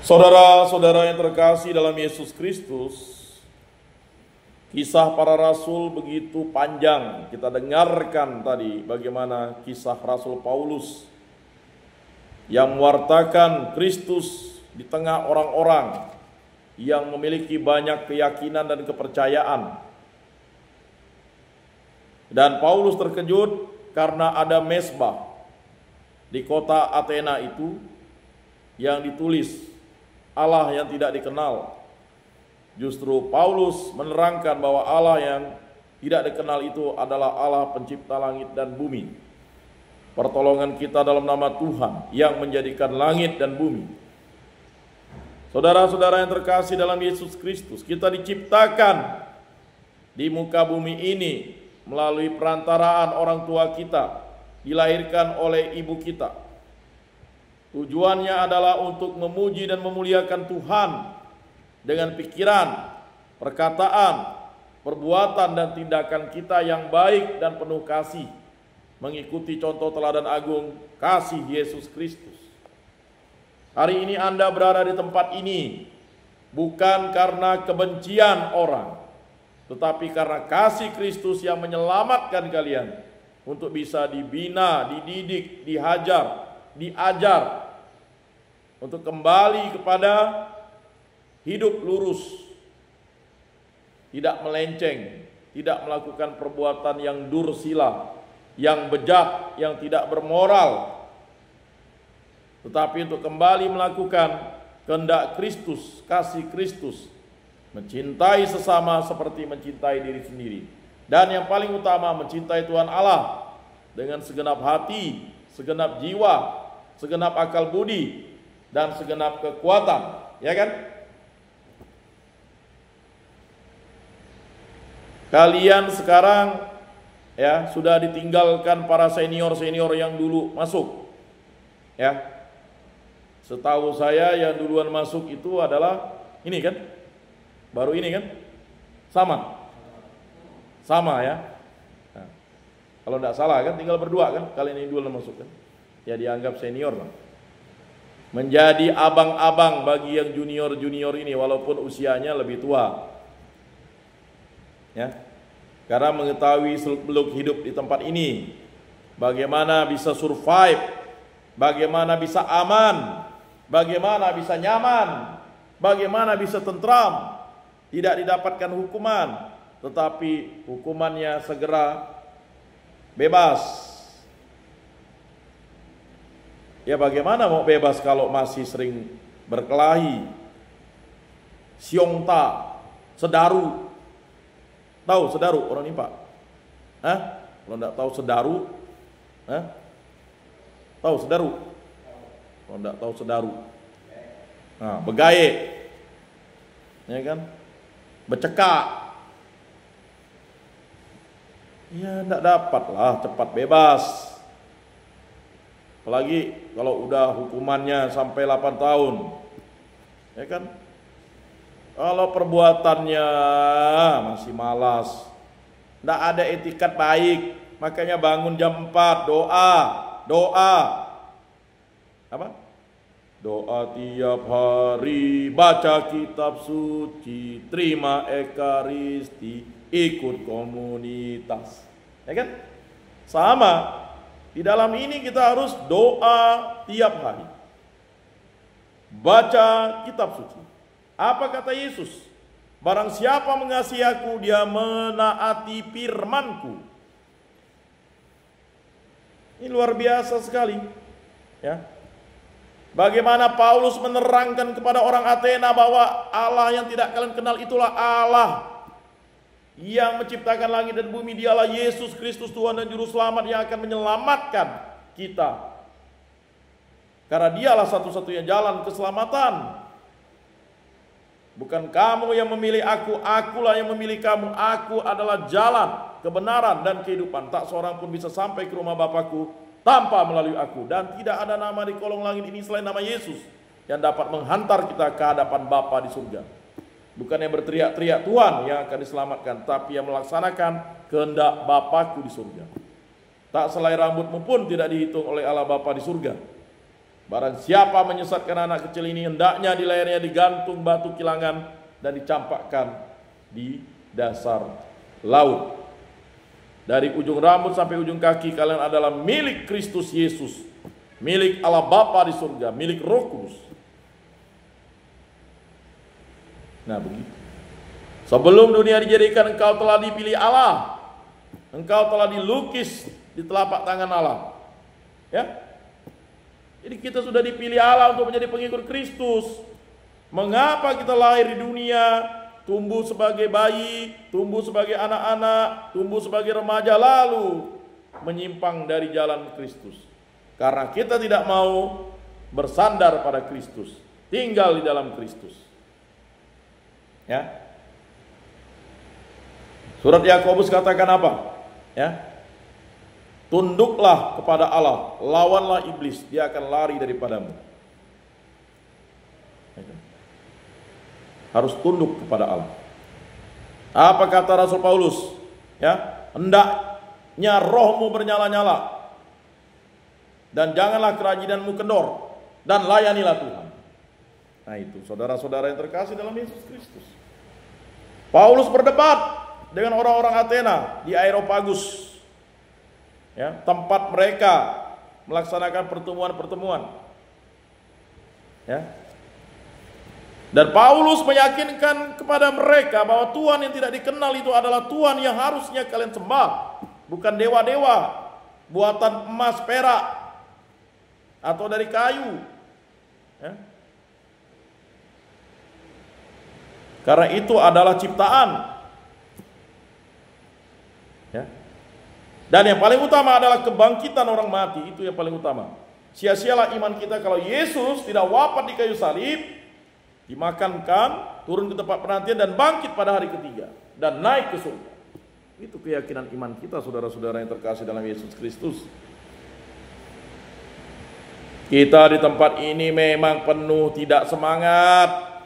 Saudara-saudara yang terkasih dalam Yesus Kristus, kisah para rasul begitu panjang. Kita dengarkan tadi bagaimana kisah Rasul Paulus yang mewartakan Kristus di tengah orang-orang yang memiliki banyak keyakinan dan kepercayaan. Dan Paulus terkejut karena ada mezbah di kota Athena itu yang ditulis Allah yang tidak dikenal. Justru Paulus menerangkan bahwa Allah yang tidak dikenal itu adalah Allah pencipta langit dan bumi. Pertolongan kita dalam nama Tuhan yang menjadikan langit dan bumi. Saudara-saudara yang terkasih dalam Yesus Kristus, kita diciptakan di muka bumi ini melalui perantaraan orang tua kita, dilahirkan oleh ibu kita. Tujuannya adalah untuk memuji dan memuliakan Tuhan dengan pikiran, perkataan, perbuatan dan tindakan kita yang baik dan penuh kasih, mengikuti contoh teladan agung kasih Yesus Kristus. Hari ini Anda berada di tempat ini bukan karena kebencian orang, tetapi karena kasih Kristus yang menyelamatkan kalian untuk bisa dibina, dididik, diajar untuk kembali kepada hidup lurus, tidak melenceng, tidak melakukan perbuatan yang dursila, yang bejat, yang tidak bermoral, tetapi untuk kembali melakukan kehendak Kristus, kasih Kristus, mencintai sesama seperti mencintai diri sendiri, dan yang paling utama mencintai Tuhan Allah dengan segenap hati, segenap jiwa, segenap akal budi, dan segenap kekuatan, ya kan? Kalian sekarang ya sudah ditinggalkan para senior-senior yang dulu masuk. Ya. Setahu saya yang duluan masuk itu adalah ini kan? Baru ini kan? Sama ya. Nah, kalau tidak salah kan tinggal berdua kan? Kalian ini duluan masuk kan? Ya dianggap senior lah. Menjadi abang-abang bagi yang junior-junior ini walaupun usianya lebih tua. Ya. Karena mengetahui seluk-beluk hidup di tempat ini, bagaimana bisa survive, bagaimana bisa aman, bagaimana bisa nyaman, bagaimana bisa tentram, tidak didapatkan hukuman, tetapi hukumannya segera bebas. Ya bagaimana mau bebas kalau masih sering berkelahi, siongta, sedaru. Tahu sedaru orang IPA? Hah? Kalau enggak tahu sedaru, hah? Tahu sedaru? Kalau enggak tahu sedaru. Nah, begaye. Ya kan? Becekak. Ya enggak dapat lah cepat bebas. Apalagi kalau udah hukumannya sampai 8 tahun. Ya kan? Kalau perbuatannya masih malas, tidak ada etikat baik, makanya bangun jam 4, doa. Apa? Doa tiap hari, baca kitab suci, terima ekaristi, ikut komunitas. Ya kan? Sama. Di dalam ini kita harus doa tiap hari. Baca kitab suci. Apa kata Yesus? Barang siapa mengasihi aku, dia menaati firman-Ku. Ini luar biasa sekali. Ya. Bagaimana Paulus menerangkan kepada orang Athena bahwa Allah yang tidak kalian kenal itulah Allah yang menciptakan langit dan bumi. Dialah Yesus Kristus Tuhan dan Juru Selamat yang akan menyelamatkan kita. Karena dialah satu-satunya jalan keselamatan. Bukan kamu yang memilih aku, akulah yang memilih kamu. Aku adalah jalan, kebenaran, dan kehidupan. Tak seorang pun bisa sampai ke rumah Bapakku tanpa melalui aku. Dan tidak ada nama di kolong langit ini selain nama Yesus yang dapat menghantar kita ke hadapan Bapa di surga. Bukan yang berteriak-teriak Tuhan yang akan diselamatkan, tapi yang melaksanakan kehendak Bapakku di surga. Tak selai rambutmu pun tidak dihitung oleh Allah Bapa di surga. Barang siapa menyesatkan anak kecil ini, hendaknya di lehernya digantung batu kilangan dan dicampakkan di dasar laut. Dari ujung rambut sampai ujung kaki kalian adalah milik Kristus Yesus, milik Allah Bapa di surga, milik Roh Kudus. Nah begitu. Sebelum dunia dijadikan, engkau telah dipilih Allah. Engkau telah dilukis di telapak tangan Allah. Ya. Jadi kita sudah dipilih Allah untuk menjadi pengikut Kristus. Mengapa kita lahir di dunia, tumbuh sebagai bayi, tumbuh sebagai anak-anak, tumbuh sebagai remaja, lalu menyimpang dari jalan Kristus? Karena kita tidak mau bersandar pada Kristus, tinggal di dalam Kristus. Ya. Surat Yakobus katakan apa? Ya. Tunduklah kepada Allah, lawanlah iblis, dia akan lari daripadamu. Harus tunduk kepada Allah. Apa kata Rasul Paulus? Ya, hendaknya rohmu bernyala-nyala, dan janganlah kerajinanmu kendor, dan layanilah Tuhan. Nah itu saudara-saudara yang terkasih dalam Yesus Kristus. Paulus berdebat dengan orang-orang Athena di Areopagus, ya, tempat mereka melaksanakan pertemuan-pertemuan. Ya. Dan Paulus meyakinkan kepada mereka bahwa Tuhan yang tidak dikenal itu adalah Tuhan yang harusnya kalian sembah, bukan dewa-dewa buatan emas, perak, atau dari kayu. Ya. Karena itu adalah ciptaan. Ya. Dan yang paling utama adalah kebangkitan orang mati, itu yang paling utama. Sia-sialah iman kita kalau Yesus tidak wafat di kayu salib, dimakamkan, turun ke tempat penantian dan bangkit pada hari ketiga dan naik ke surga. Itu keyakinan iman kita, saudara-saudara yang terkasih dalam Yesus Kristus. Kita di tempat ini memang penuh tidak semangat,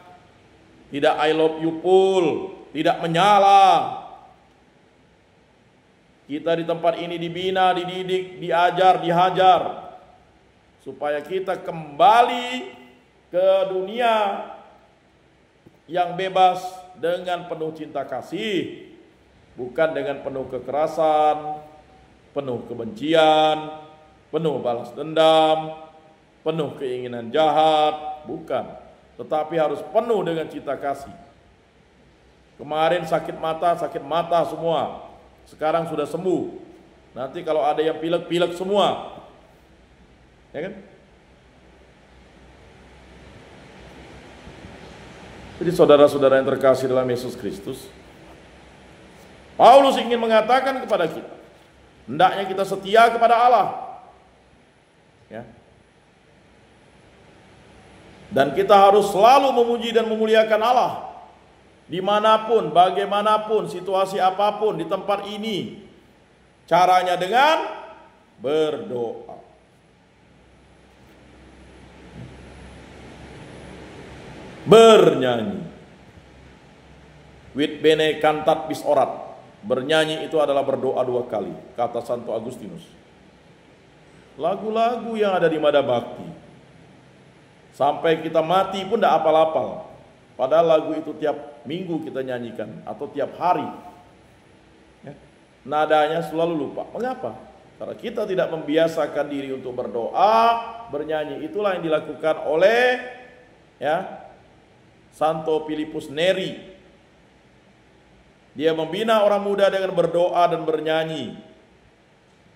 tidak I love you full, tidak menyala. Kita di tempat ini dibina, dididik, diajar, dihajar, supaya kita kembali ke dunia yang bebas dengan penuh cinta kasih, bukan dengan penuh kekerasan, penuh kebencian, penuh balas dendam, penuh keinginan jahat, bukan. Tetapi harus penuh dengan cinta kasih. Kemarin sakit mata semua. Sekarang sudah sembuh. Nanti kalau ada yang pilek-pilek semua. Ya kan? Jadi saudara-saudara yang terkasih dalam Yesus Kristus, Paulus ingin mengatakan kepada kita, hendaknya kita setia kepada Allah. Ya. Dan kita harus selalu memuji dan memuliakan Allah. Dimanapun, bagaimanapun, situasi apapun di tempat ini. Caranya dengan berdoa. Bernyanyi. Wit bene cantat bis orat. Bernyanyi itu adalah berdoa 2 kali, kata Santo Agustinus. Lagu-lagu yang ada di Mada Bakti, sampai kita mati pun tidak apal-apal. Padahal lagu itu tiap minggu kita nyanyikan atau tiap hari. Ya. Nadanya selalu lupa. Mengapa? Karena kita tidak membiasakan diri untuk berdoa, bernyanyi. Itulah yang dilakukan oleh ya Santo Filipus Neri. Dia membina orang muda dengan berdoa dan bernyanyi.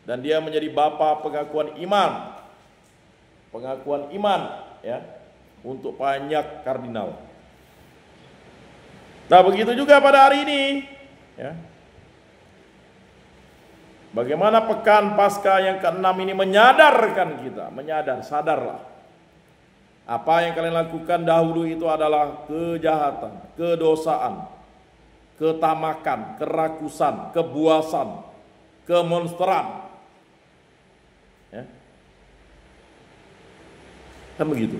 Dan dia menjadi bapa pengakuan iman. Pengakuan iman ya untuk banyak kardinal. Nah, begitu juga pada hari ini ya. Bagaimana pekan Paskah yang ke-6 ini menyadarkan kita, sadarlah. Apa yang kalian lakukan dahulu itu adalah kejahatan, kedosaan, ketamakan, kerakusan, kebuasan, kemonsteran. Ya. Kan begitu.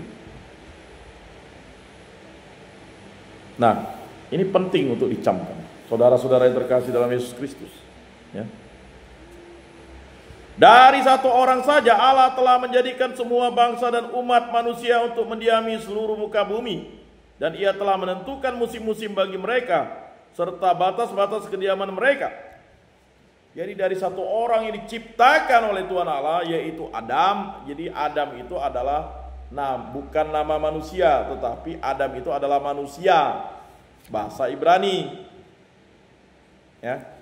Nah, ini penting untuk dicamkan, saudara-saudara yang terkasih dalam Yesus Kristus. Ya. Dari satu orang saja Allah telah menjadikan semua bangsa dan umat manusia untuk mendiami seluruh muka bumi. Dan Ia telah menentukan musim-musim bagi mereka, serta batas-batas kediaman mereka. Jadi dari satu orang yang diciptakan oleh Tuhan Allah, yaitu Adam. Jadi Adam itu adalah bukan nama manusia, tetapi Adam itu adalah manusia, bahasa Ibrani. Ya.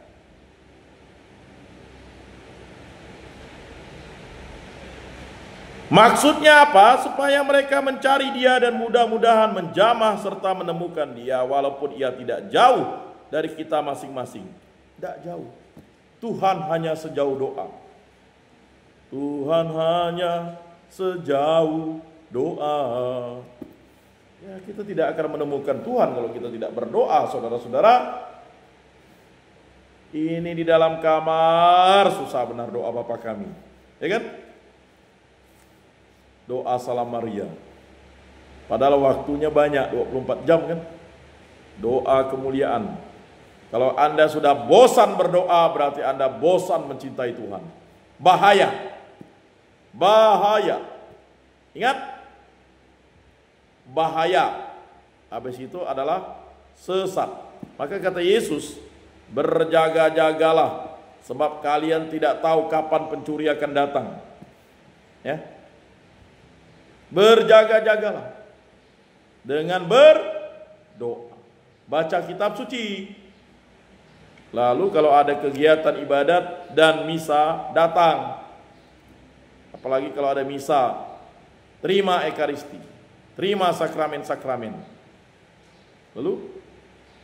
Maksudnya apa? Supaya mereka mencari Dia dan mudah-mudahan menjamah serta menemukan Dia, walaupun Ia tidak jauh dari kita masing-masing. Tidak jauh. Tuhan hanya sejauh doa. Tuhan hanya sejauh doa. Ya, kita tidak akan menemukan Tuhan kalau kita tidak berdoa, saudara-saudara. Ini di dalam kamar susah benar doa Bapa kami. Ya kan? Doa Salam Maria. Padahal waktunya banyak, 24 jam kan? Doa kemuliaan. Kalau Anda sudah bosan berdoa, berarti Anda bosan mencintai Tuhan. Bahaya. Bahaya. Ingat? Bahaya. Habis itu adalah sesat. Maka kata Yesus, berjaga-jagalah, sebab kalian tidak tahu kapan pencuri akan datang. Ya. Berjaga-jagalah dengan berdoa, baca kitab suci. Lalu kalau ada kegiatan ibadat dan misa, datang. Apalagi kalau ada misa, terima ekaristi, terima sakramen-sakramen. Lalu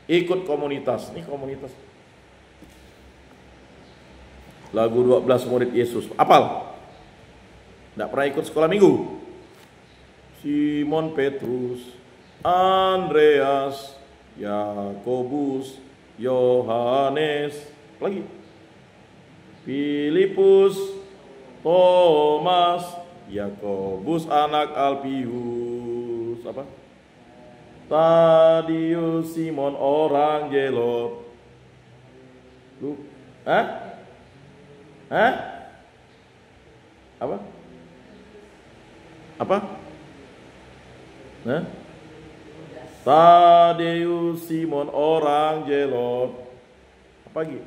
ikut komunitas. Ini komunitas. Lagu 12 murid Yesus. Apal? Tidak pernah ikut sekolah minggu. Simon Petrus, Andreas, Yakobus, Yohanes, lagi Filipus, Thomas, Yakobus anak Alpius, apa? Tadius, Simon orang Zelot. Lu, Apa? Apa? Tadeus, Simon orang Zelot. Apa lagi?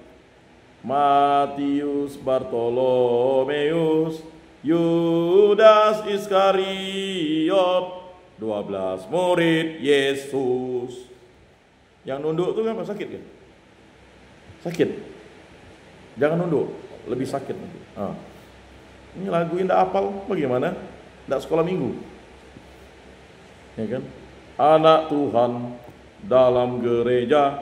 Matius, Bartolomeus, Yudas Iskariot, 12 murid Yesus. Yang nunduk itu kan sakit kan? Sakit. Jangan nunduk, lebih sakit nanti. Ini lagu indah apal, bagaimana? Tidak sekolah minggu. Ya kan? Anak Tuhan dalam gereja,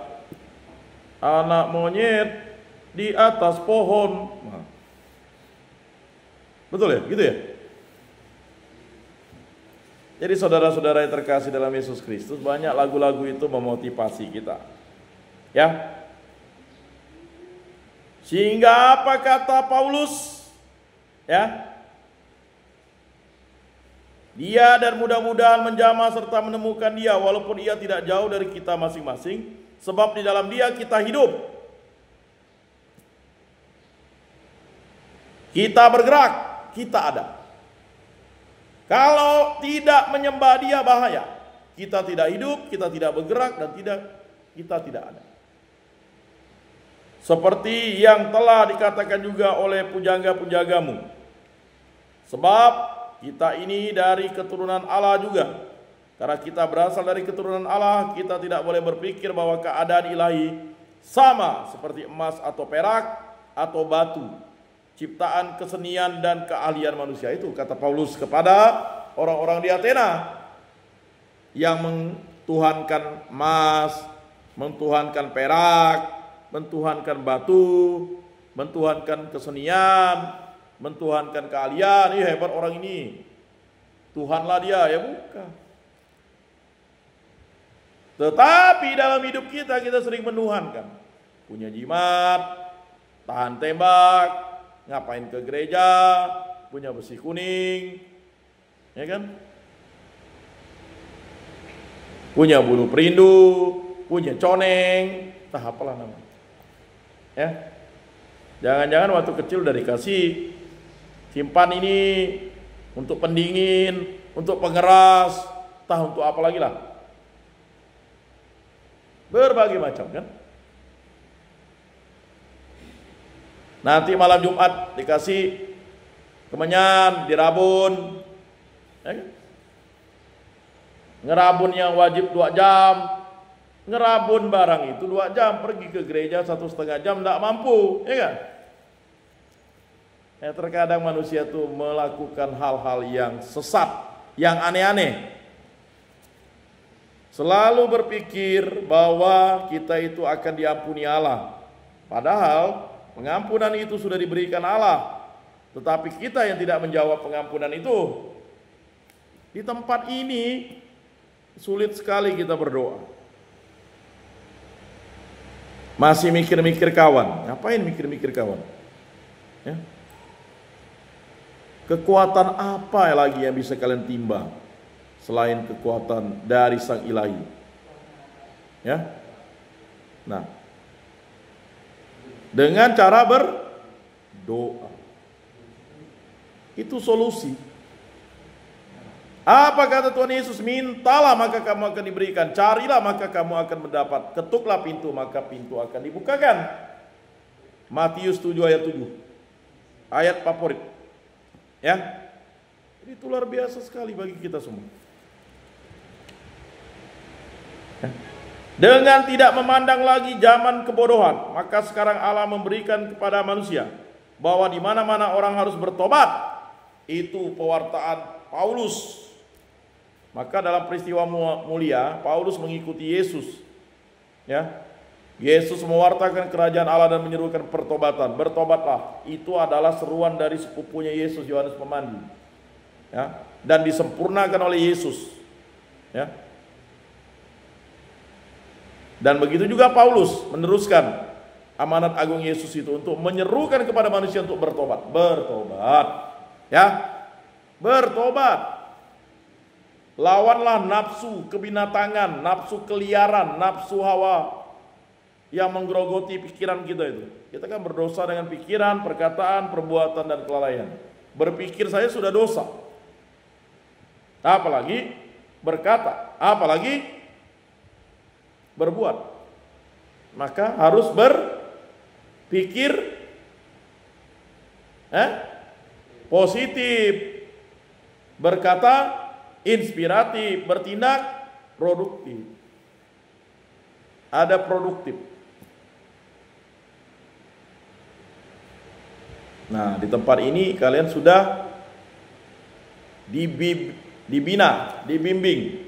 anak monyet di atas pohon. Betul ya? Gitu ya? Jadi saudara-saudara yang terkasih dalam Yesus Kristus, banyak lagu-lagu itu memotivasi kita. Ya. Sehingga apa kata Paulus? Ya. Dia dan mudah-mudahan menjamah serta menemukan Dia, walaupun Ia tidak jauh dari kita masing-masing, sebab di dalam Dia kita hidup. Kita bergerak, kita ada. Kalau tidak menyembah Dia bahaya. Kita tidak hidup, kita tidak bergerak, dan kita tidak ada. Seperti yang telah dikatakan juga oleh pujangga-pujanggamu. Sebab kita ini dari keturunan Allah juga. Karena kita berasal dari keturunan Allah, kita tidak boleh berpikir bahwa keadaan ilahi sama seperti emas atau perak atau batu, ciptaan kesenian dan keahlian manusia. Itu kata Paulus kepada orang-orang di Athena yang mentuhankan emas, mentuhankan perak, mentuhankan batu, mentuhankan kesenian, mentuhankan keahlian. Ih, hebat orang ini, Tuhanlah dia. Ya bukan. Tetapi dalam hidup kita sering menuhankan. Punya jimat, tahan tembak, ngapain ke gereja, punya besi kuning, ya kan? Punya bulu perindu, punya coneng, apalah namanya. Ya. Jangan-jangan waktu kecil udah dikasih Simpan ini untuk pendingin, untuk pengeras, entah untuk apa lagi lah. Berbagai macam kan. Nanti malam Jumat dikasih kemenyan, dirabun. Ya kan? Ngerabun yang wajib 2 jam. Ngerabun barang itu 2 jam, pergi ke gereja 1,5 jam tidak mampu, ya kan? Terkadang manusia itu melakukan hal-hal yang sesat, yang aneh-aneh. Selalu berpikir bahwa kita itu akan diampuni Allah. Padahal pengampunan itu sudah diberikan Allah. Tetapi kita yang tidak menjawab pengampunan itu. Di tempat ini sulit sekali kita berdoa. Masih mikir-mikir kawan. Ngapain mikir-mikir kawan? Ya. Kekuatan apa lagi yang bisa kalian timbang selain kekuatan dari Sang Ilahi? Ya. Nah, dengan cara berdoa. Itu solusi. Apa kata Tuhan Yesus? Mintalah maka kamu akan diberikan, carilah maka kamu akan mendapat, ketuklah pintu maka pintu akan dibukakan. Matius 7 ayat 7. Ayat favorit. Ya. Itu luar biasa sekali bagi kita semua. Ya. Dengan tidak memandang lagi zaman kebodohan, maka sekarang Allah memberikan kepada manusia bahwa di mana-mana orang harus bertobat. Itu pewartaan Paulus. Maka dalam peristiwa mulia, Paulus mengikuti Yesus. Ya, Yesus mewartakan kerajaan Allah dan menyerukan pertobatan. Bertobatlah. Itu adalah seruan dari sepupunya Yesus, Yohanes Pemandi. Ya, dan disempurnakan oleh Yesus. Ya. Dan begitu juga Paulus meneruskan amanat agung Yesus itu untuk menyerukan kepada manusia untuk bertobat. Bertobat. Ya. Bertobat. Lawanlah nafsu kebinatangan, nafsu keliaran, nafsu hawa yang menggerogoti pikiran kita itu. Kita kan berdosa dengan pikiran, perkataan, perbuatan, dan kelalaian. Berpikir saya sudah dosa. Apalagi berkata, apalagi berbuat. Maka harus berpikir positif, berkata inspiratif, bertindak produktif. Ada produktif. Nah, di tempat ini kalian sudah dibina, dibimbing.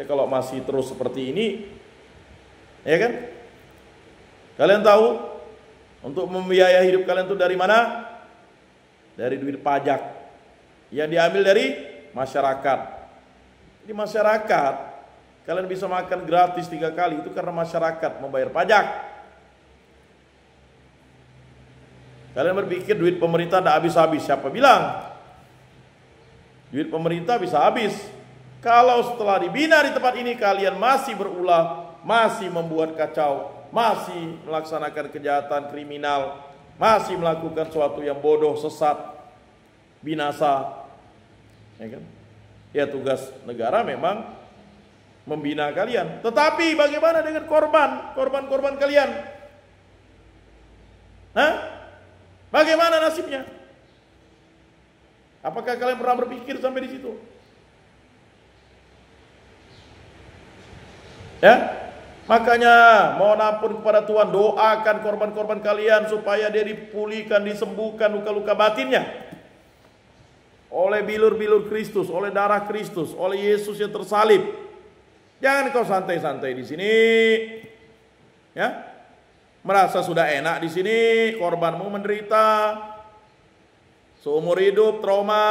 Kalau masih terus seperti ini, ya kan? Kalian tahu untuk membiayai hidup kalian itu dari mana? Dari duit pajak yang diambil dari masyarakat. Di masyarakat kalian bisa makan gratis 3 kali itu karena masyarakat membayar pajak. Kalian berpikir duit pemerintah tidak habis-habis. Siapa bilang? Duit pemerintah bisa habis. Kalau setelah dibina di tempat ini kalian masih berulah, masih membuat kacau, masih melaksanakan kejahatan kriminal, masih melakukan sesuatu yang bodoh, sesat, binasa, ya kan? Ya tugas negara memang membina kalian. Tetapi bagaimana dengan korban kalian? Hah? Bagaimana nasibnya? Apakah kalian pernah berpikir sampai di situ? Ya? Makanya mohon ampun kepada Tuhan, doakan korban-korban kalian supaya dia dipulihkan, disembuhkan luka-luka batinnya oleh bilur-bilur Kristus, oleh darah Kristus, oleh Yesus yang tersalib. Jangan kau santai-santai di sini, ya, merasa sudah enak di sini, korbanmu menderita seumur hidup, trauma.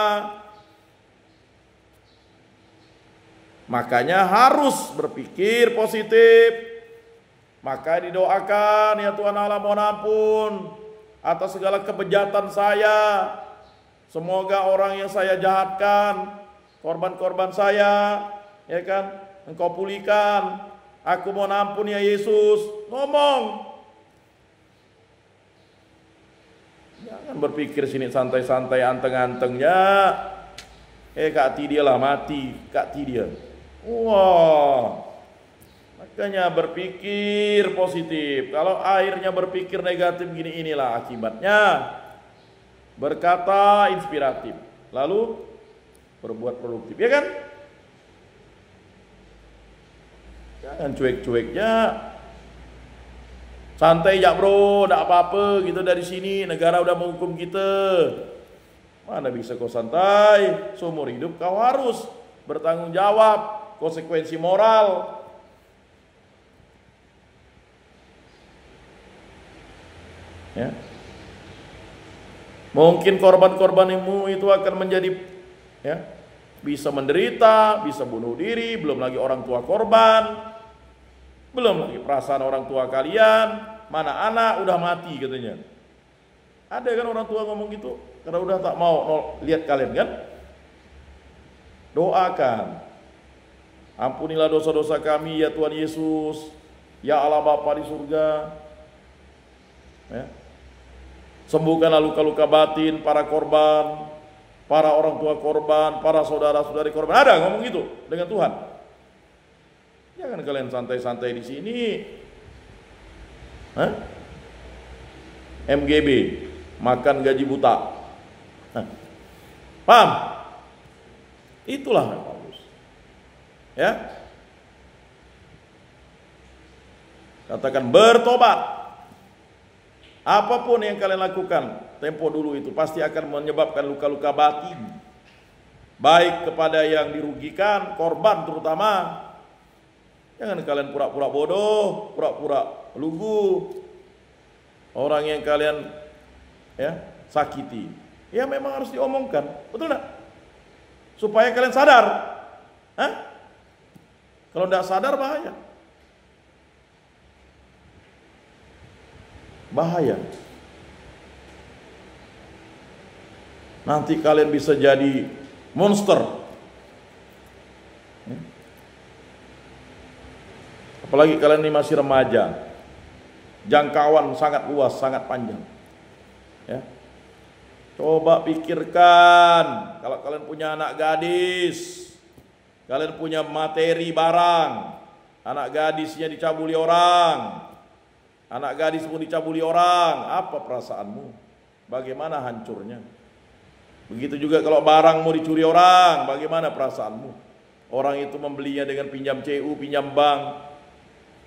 Makanya harus berpikir positif. Maka didoakan, ya Tuhan Allah, mohon ampun atas segala kebejatan saya. Semoga orang yang saya jahatkan, korban-korban saya, ya kan, Engkau pulihkan. Aku mohon ampun ya Yesus. Ngomong. Jangan Jangan berpikir sini santai-santai anteng-antengnya. Kak Ti dia lah mati, Kak Ti dia. Wah. Makanya berpikir positif. Kalau akhirnya berpikir negatif gini, inilah akibatnya. Berkata inspiratif, lalu berbuat produktif, ya kan? Jangan cuek-cueknya. Santai ya bro, enggak apa-apa gitu dari sini, negara udah menghukum kita. Mana bisa kau santai? Seumur hidup kau harus bertanggung jawab, konsekuensi moral. Ya. Mungkin korban-korbanmu itu akan menjadi, ya, bisa menderita, bisa bunuh diri, belum lagi orang tua korban, belum lagi perasaan orang tua kalian, mana anak udah mati katanya. Ada kan orang tua ngomong gitu, karena udah tak mau lihat kalian kan. Doakan, ampunilah dosa-dosa kami ya Tuhan Yesus, ya Allah Bapa di surga. Ya. Sembuhkanlah luka-luka batin para korban, para orang tua korban, para saudara-saudari korban. Ada ngomong gitu dengan Tuhan. Jangan kalian santai-santai di sini. Hah? MGB, makan gaji buta. Hah. Paham? Itulah yang bagus. Ya. Katakan bertobat. Apapun yang kalian lakukan tempo dulu itu pasti akan menyebabkan luka-luka batin, baik kepada yang dirugikan, korban terutama. Jangan kalian pura-pura bodoh, pura-pura lugu. Orang yang kalian sakiti, ya memang harus diomongkan, betul enggak? Supaya kalian sadar. Kalau tidak sadar bahaya. Bahaya. Nanti kalian bisa jadi monster. Apalagi kalian ini masih remaja. Jangkauan sangat luas, sangat panjang. Ya. Coba pikirkan, kalau kalian punya anak gadis, kalian punya materi barang, anak gadisnya dicabuli orang, anak gadis pun dicabuli orang, apa perasaanmu? Bagaimana hancurnya? Begitu juga kalau barangmu dicuri orang, bagaimana perasaanmu? Orang itu membelinya dengan pinjam CU, pinjam bank,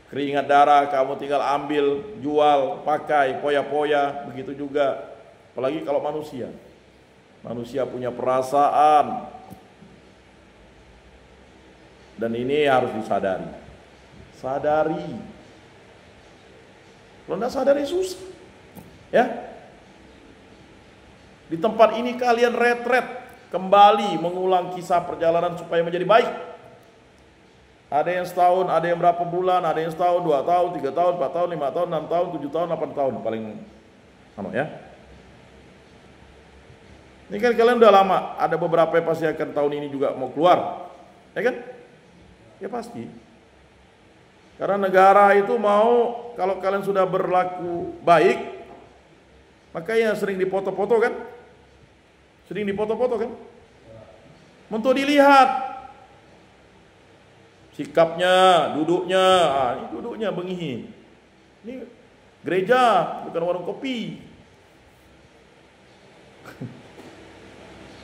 keringat darah, kamu tinggal ambil, jual, pakai, poya-poya, begitu juga. Apalagi kalau manusia. Manusia punya perasaan. Dan ini harus disadari. Sadari. Kalau tidak sadari susah. Ya. Di tempat ini kalian retret kembali mengulang kisah perjalanan supaya menjadi baik. Ada yang setahun, ada yang berapa bulan, ada yang setahun, 2 tahun, 3 tahun, 4 tahun, 5 tahun, 6 tahun, 7 tahun, 8 tahun paling ya. Ini kan kalian udah lama, ada beberapa yang pasti akan tahun ini juga mau keluar. Ya kan? Ya pasti. Karena negara itu mau kalau kalian sudah berlaku baik, makanya sering dipoto-foto kan? Sering dipoto-foto kan? Untuk dilihat sikapnya, duduknya, ini duduknya bengihi. Ini gereja, bukan warung kopi.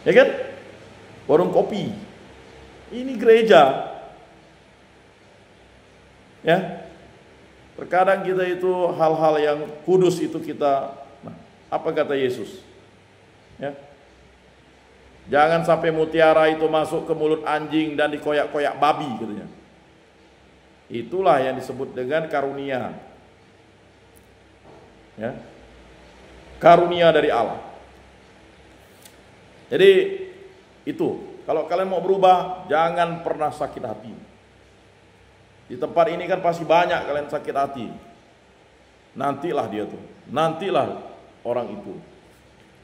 Ya kan? Warung kopi. Ini gereja. Ya. Terkadang kita itu hal-hal yang kudus itu kita, apa kata Yesus? Ya. Jangan sampai mutiara itu masuk ke mulut anjing dan dikoyak-koyak babi katanya. Itulah yang disebut dengan karunia. Ya. Karunia dari Allah. Jadi itu, kalau kalian mau berubah, jangan pernah sakit hati. Di tempat ini kan pasti banyak kalian sakit hati. Nantilah dia tuh, nantilah orang itu.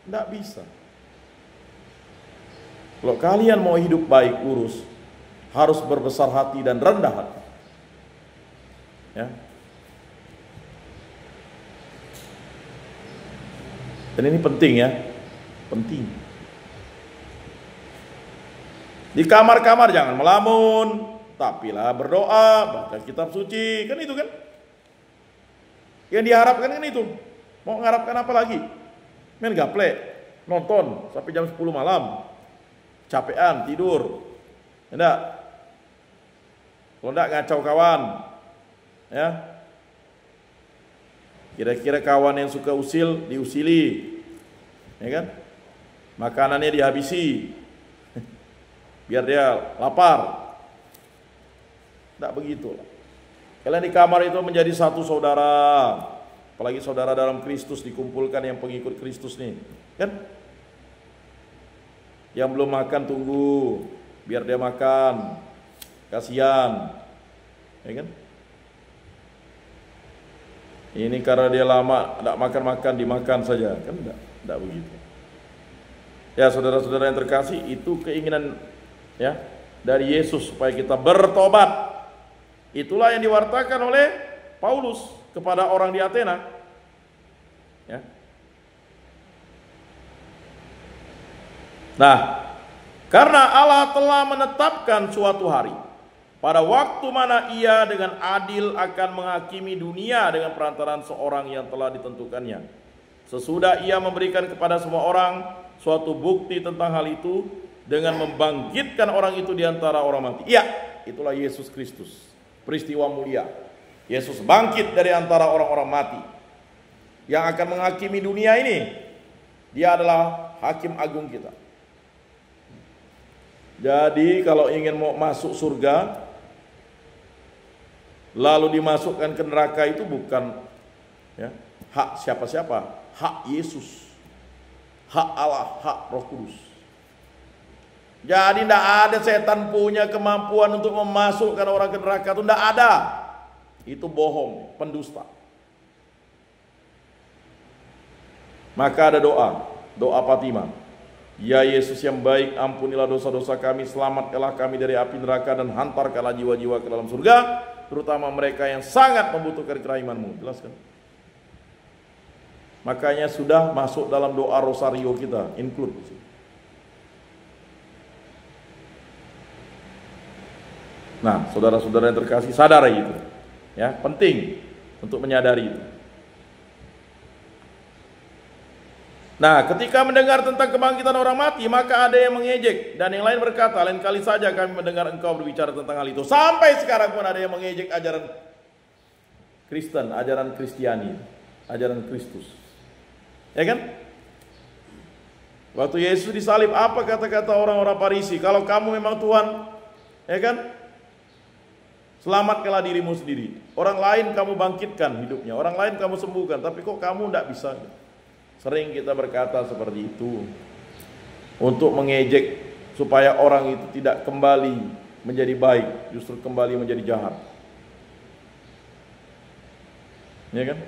Tidak bisa. Kalau kalian mau hidup baik, lurus, harus berbesar hati dan rendah hati. Ya. Dan ini penting ya, penting. Di kamar-kamar jangan melamun, tapilah berdoa, baca kitab suci, kan itu kan? Yang diharapkan kan itu. Mau mengharapkan apa lagi? Main gaple, nonton sampai jam 10 malam, capean, tidur. Enggak? Kalau enggak ngacau kawan, ya. Kira-kira kawan yang suka usil diusili, ya kan? Makanannya dihabisi, biar dia lapar. Tidak begitu. Kalian di kamar itu menjadi satu saudara, apalagi saudara dalam Kristus, dikumpulkan yang pengikut Kristus nih, kan? Yang belum makan tunggu, biar dia makan, kasihan, ya kan? Ini karena dia lama tidak makan-makan, dimakan saja, kan? Tidak begitu. Ya saudara-saudara yang terkasih, itu keinginan ya dari Yesus supaya kita bertobat. Itulah yang diwartakan oleh Paulus kepada orang di Athena. Ya. Nah, karena Allah telah menetapkan suatu hari, pada waktu mana Ia dengan adil akan menghakimi dunia dengan perantaraan seorang yang telah ditentukannya. Sesudah Ia memberikan kepada semua orang suatu bukti tentang hal itu dengan membangkitkan orang itu di antara orang mati. Iya, itulah Yesus Kristus. Peristiwa mulia. Yesus bangkit dari antara orang-orang mati. Yang akan menghakimi dunia ini. Dia adalah hakim agung kita. Jadi kalau ingin mau masuk surga, lalu dimasukkan ke neraka, itu bukan ya, hak siapa-siapa, hak Yesus, hak Allah, hak Roh Kudus. Jadi tidak ada setan punya kemampuan untuk memasukkan orang ke neraka, itu tidak ada. Itu bohong, pendusta. Maka ada doa Fatimah. Ya Yesus yang baik, ampunilah dosa-dosa kami, selamatkanlah kami dari api neraka, dan hantarkanlah jiwa-jiwa ke dalam surga, terutama mereka yang sangat membutuhkan kerahiman-Mu. Jelas kan? Makanya sudah masuk dalam doa rosario kita, include. Nah, saudara-saudara yang terkasih, sadar itu. Ya, penting untuk menyadari itu. Nah, ketika mendengar tentang kebangkitan orang mati, maka ada yang mengejek, dan yang lain berkata, lain kali saja kami mendengar engkau berbicara tentang hal itu. Sampai sekarang pun ada yang mengejek ajaran Kristen, ajaran Kristiani, ajaran Kristus. Ya kan? Waktu Yesus disalib, apa kata-kata orang-orang Farisi? Kalau kamu memang Tuhan, ya kan? Selamatkanlah dirimu sendiri. Orang lain kamu bangkitkan hidupnya, orang lain kamu sembuhkan, tapi kok kamu tidak bisa? Sering kita berkata seperti itu untuk mengejek supaya orang itu tidak kembali menjadi baik, justru kembali menjadi jahat. Ya kan?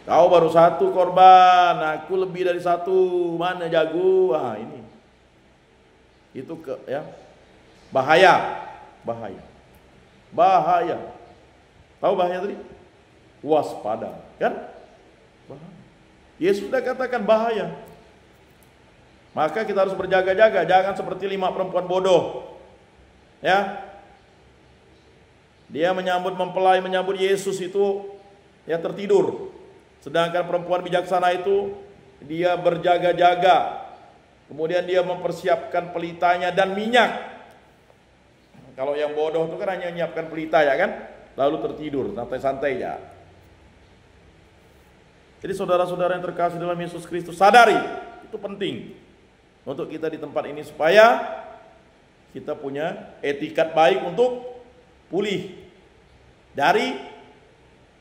Kau baru satu korban, aku lebih dari satu, mana jago? Ah ini, itu ya bahaya, bahaya, bahaya. Tahu bahaya tadi? Waspada, kan? Bahaya. Yesus sudah katakan bahaya. Maka kita harus berjaga-jaga, jangan seperti 5 perempuan bodoh. Ya. Dia mempelai menyambut Yesus itu ya tertidur. Sedangkan perempuan bijaksana itu dia berjaga-jaga. Kemudian dia mempersiapkan pelitanya dan minyak. Kalau yang bodoh itu kan hanya menyiapkan pelita ya kan, lalu tertidur santai-santai ya. Jadi saudara-saudara yang terkasih dalam Yesus Kristus, sadari itu penting untuk kita di tempat ini supaya kita punya etikat baik untuk pulih dari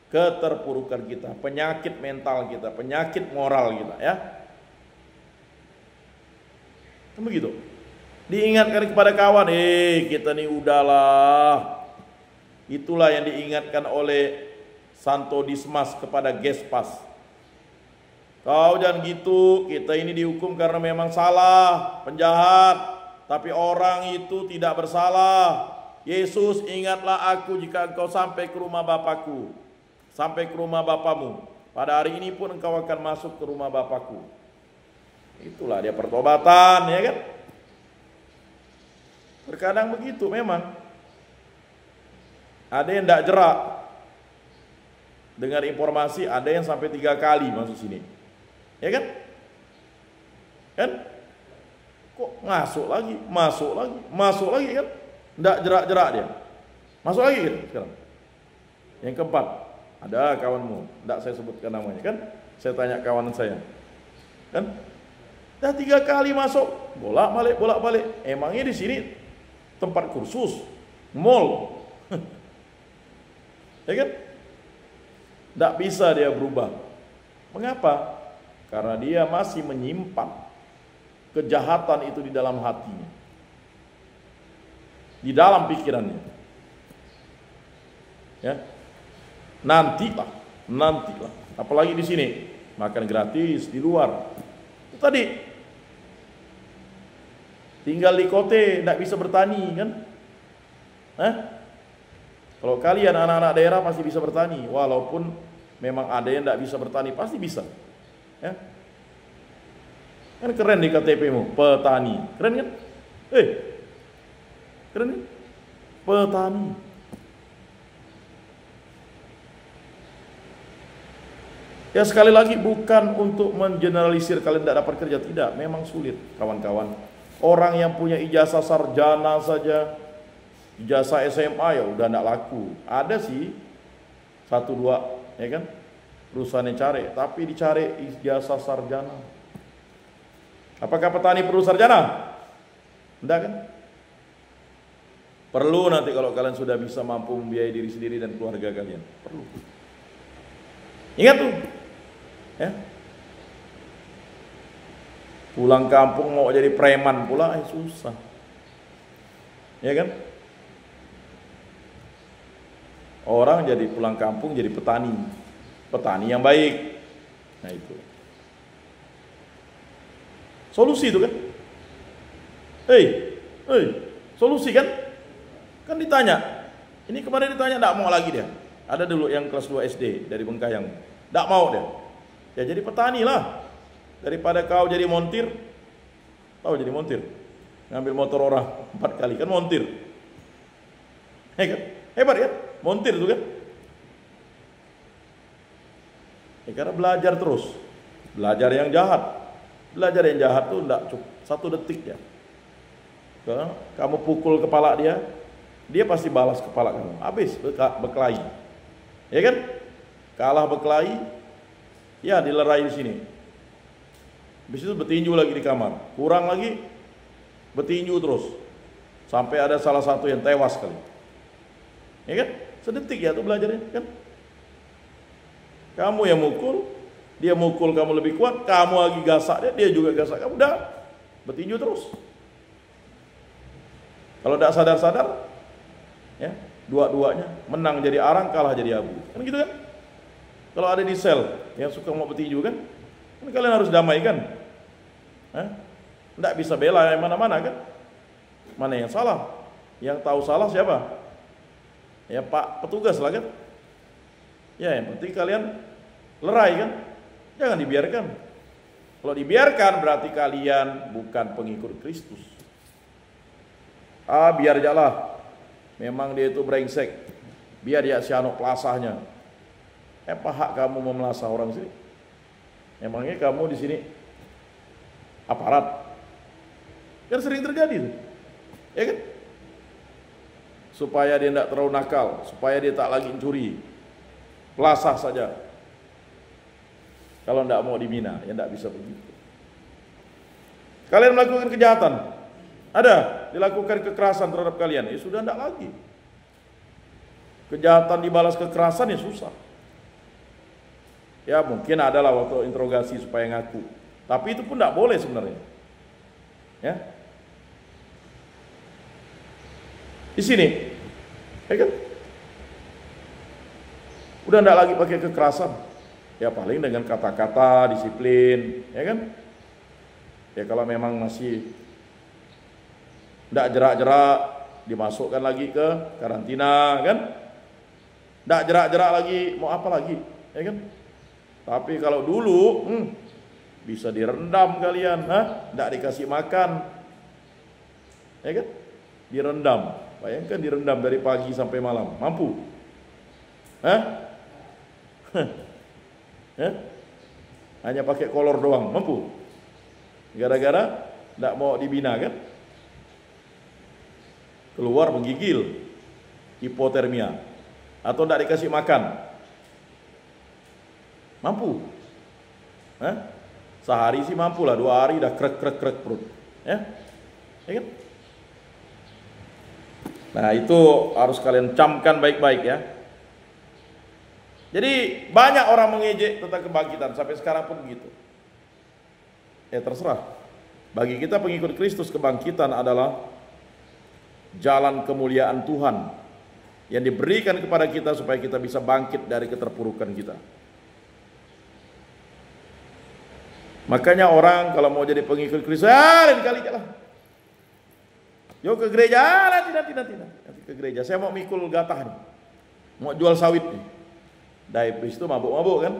keterpurukan kita, penyakit mental kita, penyakit moral kita ya. Kan begitu. Diingatkan kepada kawan, kita nih udahlah. Itulah yang diingatkan oleh Santo Dismas kepada Gespas. Kau jangan gitu, kita ini dihukum karena memang salah, penjahat, tapi orang itu tidak bersalah. Yesus, ingatlah aku jika engkau sampai ke rumah Bapakku, sampai ke rumah Bapamu. Pada hari ini pun engkau akan masuk ke rumah Bapakku. Itulah dia pertobatan, ya kan? Terkadang begitu memang. Ada yang tidak jerak. Dengar informasi ada yang sampai 3 kali masuk sini. Ya kan? Kan? Kok masuk lagi kan? Tidak jerak-jerak dia. Masuk lagi kan sekarang. Yang keempat, ada kawanmu, tidak saya sebutkan namanya kan? Saya tanya kawan saya. Kan? Dah 3 kali masuk, bolak-balik. Emangnya di sini tempat kursus, mall. Ya kan? Tidak bisa dia berubah. Mengapa? Karena dia masih menyimpan kejahatan itu di dalam hatinya, di dalam pikirannya. Ya, nantilah. Apalagi di sini makan gratis di luar. Itu tadi tinggal di kota, tidak bisa bertani kan? Kalau kalian anak-anak daerah pasti bisa bertani, walaupun memang ada yang tidak bisa bertani, pasti bisa. Ya. Kan keren di KTP-mu, petani. Keren kan? Keren kan? Petani. Ya sekali lagi bukan untuk mengeneralisir kalian tidak dapat kerja, tidak. Memang sulit kawan-kawan. Orang yang punya ijazah sarjana saja, ijazah SMA ya udah tidak laku. Ada sih 1-2 ya kan perusahaan yang cari, tapi dicari ijazah sarjana. Apakah petani perlu sarjana? Tidak kan? Perlu nanti kalau kalian sudah bisa mampu membiayai diri sendiri dan keluarga kalian. Perlu. Ingat tuh. Ya. Pulang kampung mau jadi preman pula susah. Ya kan? Orang jadi pulang kampung jadi petani. Petani yang baik. Nah itu. Solusi itu kan? Solusi kan? Kan ditanya. Ini kemarin ditanya tidak mau lagi dia. Ada dulu yang kelas 2 SD dari Bengkayang. Tidak mau dia. Ya jadi petani lah. Daripada kau jadi montir. Tahu jadi montir? Ngambil motor orang 4 kali kan montir. Hebat kan? Montir itu kan? Ya, karena belajar terus. Belajar yang jahat. Belajar yang jahat tuh enggak cukup 1 detik ya. Kalau kamu pukul kepala dia, dia pasti balas kepala kamu. Habis berkelahi. Ya kan? Kalah berkelahi, ya dilerai di sini. Habis itu bertinju lagi di kamar. Kurang lagi bertinju terus. Sampai ada salah satu yang tewas kali. Ya kan? Sedetik ya tuh belajarnya kan? Kamu yang mukul, dia mukul kamu lebih kuat, kamu lagi gasak dia juga gasak kamu, udah bertinju terus. Kalau tidak sadar-sadar, ya dua-duanya menang jadi arang, kalah jadi abu, kan gitu kan? Kalau ada di sel yang suka mau bertinju kan kalian harus damai kan? Tidak bisa bela yang mana-mana kan? Mana yang salah? Yang tahu salah siapa? Ya Pak petugas lah kan? Ya yang penting kalian lerai kan? Jangan dibiarkan. Kalau dibiarkan berarti kalian bukan pengikut Kristus. Biar ajalah. Memang dia itu brengsek. Biar dia sianok pelasahnya. Apa hak kamu memelasah orang sini? Emangnya kamu di sini aparat? Kan sering terjadi tuh. Ya kan? Supaya dia tidak terlalu nakal, supaya dia tak lagi curi. Pelasah saja. Kalau tidak mau dibina, ya tidak bisa begitu. Kalian melakukan kejahatan, ada dilakukan kekerasan terhadap kalian, ya sudah tidak lagi. Kejahatan dibalas kekerasan ya susah. Ya mungkin adalah waktu interogasi supaya ngaku, tapi itu pun tidak boleh sebenarnya. Ya. Di sini, ya kan? Udah tidak lagi pakai kekerasan. Ya paling dengan kata-kata, disiplin, ya kan? Ya kalau memang masih tidak jerak-jerak, dimasukkan lagi ke karantina, kan? Tidak jerak-jerak lagi, mau apa lagi, ya kan? Tapi kalau dulu bisa direndam kalian, nggak dikasih makan, ya kan? Direndam. Bayangkan direndam dari pagi sampai malam, mampu? Hanya pakai kolor doang, mampu? Gara-gara nggak mau dibina kan? Keluar menggigil, hipotermia, atau nggak dikasih makan, mampu? Sehari sih mampu lah, 2 hari udah krek perut, ya kan? Nah itu harus kalian camkan baik-baik ya. Jadi banyak orang mengejek tentang kebangkitan, sampai sekarang pun begitu. Terserah. Bagi kita pengikut Kristus, kebangkitan adalah jalan kemuliaan Tuhan yang diberikan kepada kita supaya kita bisa bangkit dari keterpurukan kita. Makanya orang kalau mau jadi pengikut Kristus, lain kali jalan. Yuk ke gereja, tidak. Nanti ke gereja, saya mau mikul gatah nih, mau jual sawit nih. Daibris itu mabuk-mabuk kan?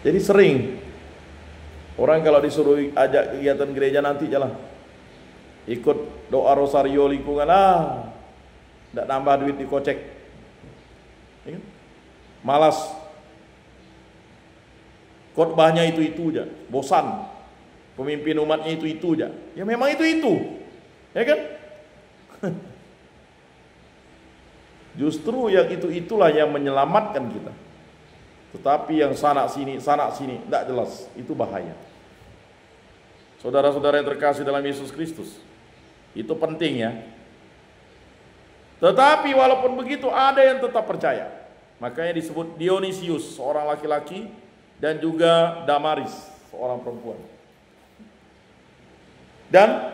Jadi sering orang kalau disuruh ajak kegiatan gereja, nanti jalan, ikut doa rosario lingkungan, tidak nambah duit di kocek, ya kan? Malas, khotbahnya itu aja, bosan, pemimpin umatnya itu aja, ya memang itu, ya kan? Justru yang itulah yang menyelamatkan kita. Tetapi yang sana sini, tidak jelas, itu bahaya. Saudara-saudara yang terkasih dalam Yesus Kristus, itu penting ya. Tetapi walaupun begitu, ada yang tetap percaya. Makanya disebut Dionysius, seorang laki-laki, dan juga Damaris, seorang perempuan. Dan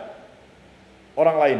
orang lain.